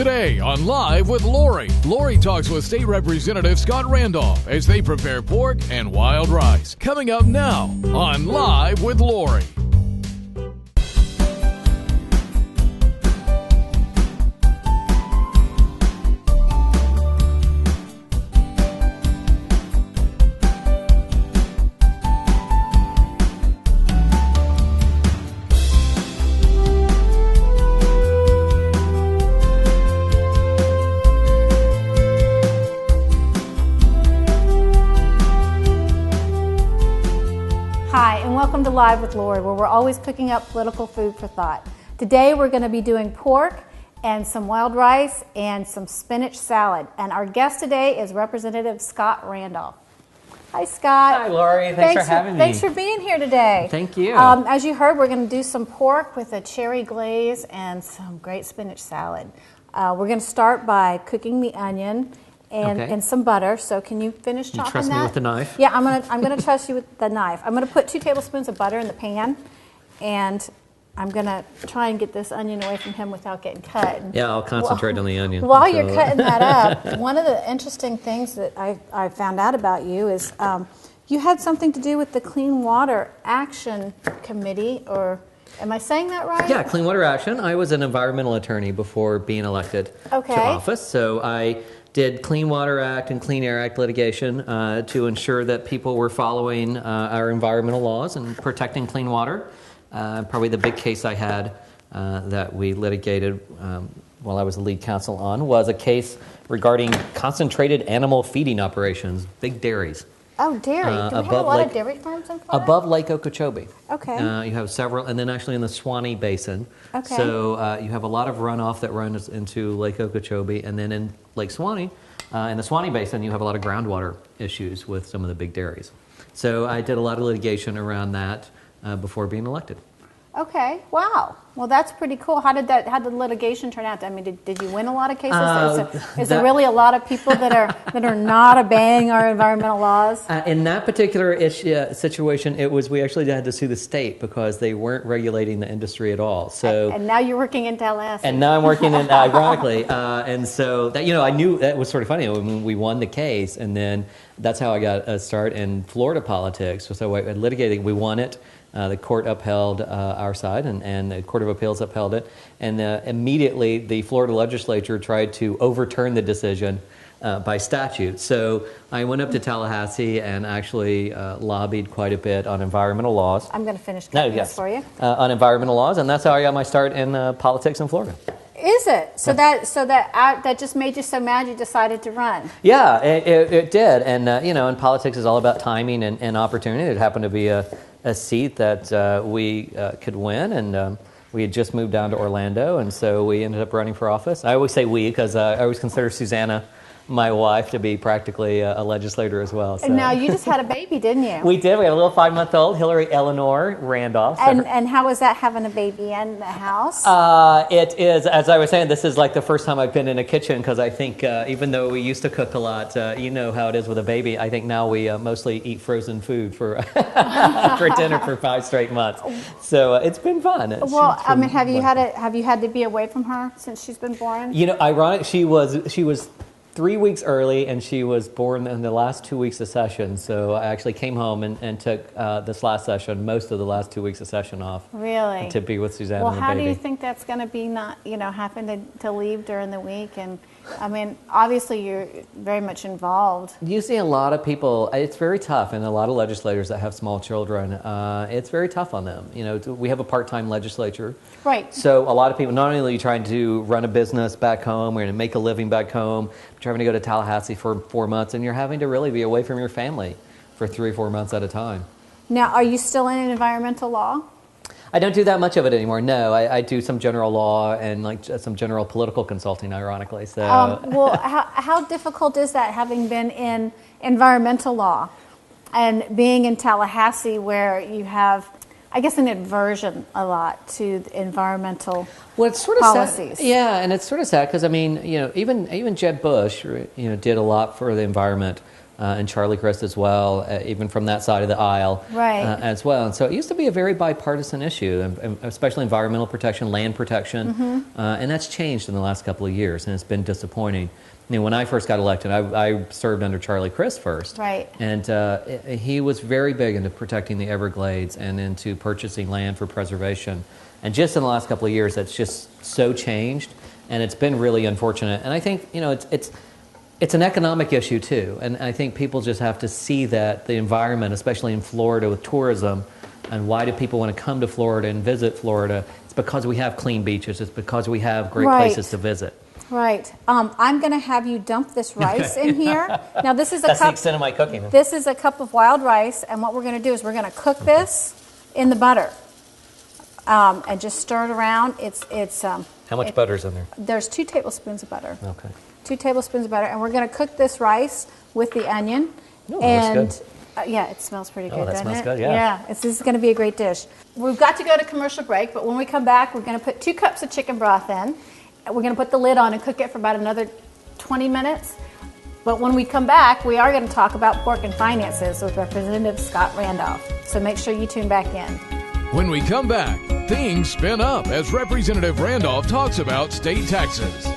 Today on Live with Lori. Lori talks with State Representative Scott Randolph as they prepare pork and wild rice. Coming up now on Live with Lori. Welcome to Live with Lori, where we're always cooking up political food for thought. Today we're going to be doing pork and some wild rice and some spinach salad. And our guest today is Representative Scott Randolph. Hi, Scott. Hi, Lori. Thanks for having me. Thanks for being here today. Thank you. As you heard, we're going to do some pork with a cherry glaze and some great spinach salad. We're going to start by cooking the onion and some butter. So can you finish chopping that? You trust me with the knife? Yeah, I'm gonna trust you with the knife. I'm gonna put 2 tablespoons of butter in the pan, and I'm gonna try and get this onion away from him without getting cut. Yeah, I'll concentrate on the onion. While you're cutting that up, one of the interesting things that I found out about you is you had something to do with the Clean Water Action Committee, or am I saying that right? Yeah, Clean Water Action. I was an environmental attorney before being elected to office, so I did Clean Water Act and Clean Air Act litigation to ensure that people were following our environmental laws and protecting clean water. Probably the big case I had that we litigated while I was the lead counsel on was a case regarding concentrated animal feeding operations, big dairies. Oh, dairy. Do we have a lot of dairy farms in Florida? Above Lake Okeechobee. Okay. You have several, and then actually in the Swanee Basin. Okay. So you have a lot of runoff that runs into Lake Okeechobee, and then in Lake Swanee, in the Swanee Basin, you have a lot of groundwater issues with some of the big dairies. So I did a lot of litigation around that before being elected. Okay. Wow. Well, that's pretty cool. How did the litigation turn out? I mean, did you win a lot of cases? Is there really a lot of people that are not obeying our environmental laws? In that particular situation, we actually had to sue the state because they weren't regulating the industry at all. So and now you're working in Tallahassee. And now I'm working in ironically, and so that I knew that was sort of funny. When we won the case, and then that's how I got a start in Florida politics. So I litigated. We won it. The court upheld our side, and the Court of Appeals upheld it. And immediately, the Florida legislature tried to overturn the decision by statute. So I went up to Tallahassee and actually lobbied quite a bit on environmental laws. I'm going to finish cutting this for you. On environmental laws, and that's how I got my start in politics in Florida. Is it? So that just made you so mad you decided to run? Yeah, it did. And and politics is all about timing and opportunity. It happened to be a seat that we could win, and we had just moved down to Orlando, and so we ended up running for office. I always say we because I always consider Susanna, my wife, to be practically a legislator as well. So. And now you just had a baby, didn't you? We did. We had a little 5-month-old, Hillary Eleanor Randolph. And how was that, having a baby in the house? It is, as I was saying, this is like the first time I've been in a kitchen because I think even though we used to cook a lot, you know how it is with a baby. I think now we mostly eat frozen food for for dinner for 5 straight months. So it's been fun. I mean, have you had to be away from her since she's been born? Ironic. She was 3 weeks early, and she was born in the last 2 weeks of session. So I actually came home and took this last session, most of the last 2 weeks of session off. Really? To be with Suzanne and the baby. Well, how do you think that's going to be not, having to leave during the week? And, I mean, obviously you're very much involved. You see a lot of people, it's very tough, and a lot of legislators that have small children, it's very tough on them. We have a part-time legislature. Right. So a lot of people, not only are you trying to run a business back home, or to make a living back home, but you're having to go to Tallahassee for 4 months, and you're having to really be away from your family for 3 or 4 months at a time. Now, are you still in environmental law? I don't do that much of it anymore. No, I do some general law and some general political consulting, ironically. So, well, how difficult is that, having been in environmental law and being in Tallahassee, where you have, I guess, an aversion a lot to environmental policies? Sad. Yeah, and it's sort of sad because I mean, even Jeb Bush, did a lot for the environment. and Charlie Crist as well, even from that side of the aisle as well. And so it used to be a very bipartisan issue, especially environmental protection, land protection, and that's changed in the last couple of years, and it's been disappointing. You know, when I first got elected, I served under Charlie Crist first, and he was very big into protecting the Everglades and into purchasing land for preservation. And just in the last couple of years, that's just so changed, and it's been really unfortunate. And I think, you know, it's an economic issue too, and I think people just have to see that the environment, especially in Florida with tourism, and why do people want to come to Florida and visit Florida? It's because we have clean beaches. It's because we have great places to visit. Right. I'm going to have you dump this rice in here. Now this is That's the extent of my cooking. This is a cup of wild rice, and what we're going to do is we're going to cook this in the butter, and just stir it around. How much butter's in there? There's 2 tablespoons of butter. Okay. 2 tablespoons of butter, and we're going to cook this rice with the onion. Ooh, and looks good. Yeah, it smells pretty good, that doesn't smells it? good, yeah. This is going to be a great dish. We've got to go to commercial break, but when we come back, we're going to put 2 cups of chicken broth in. We're going to put the lid on and cook it for about another 20 minutes. But when we come back, we are going to talk about pork and finances with Representative Scott Randolph. So make sure you tune back in. When we come back, things spin up as Representative Randolph talks about state taxes.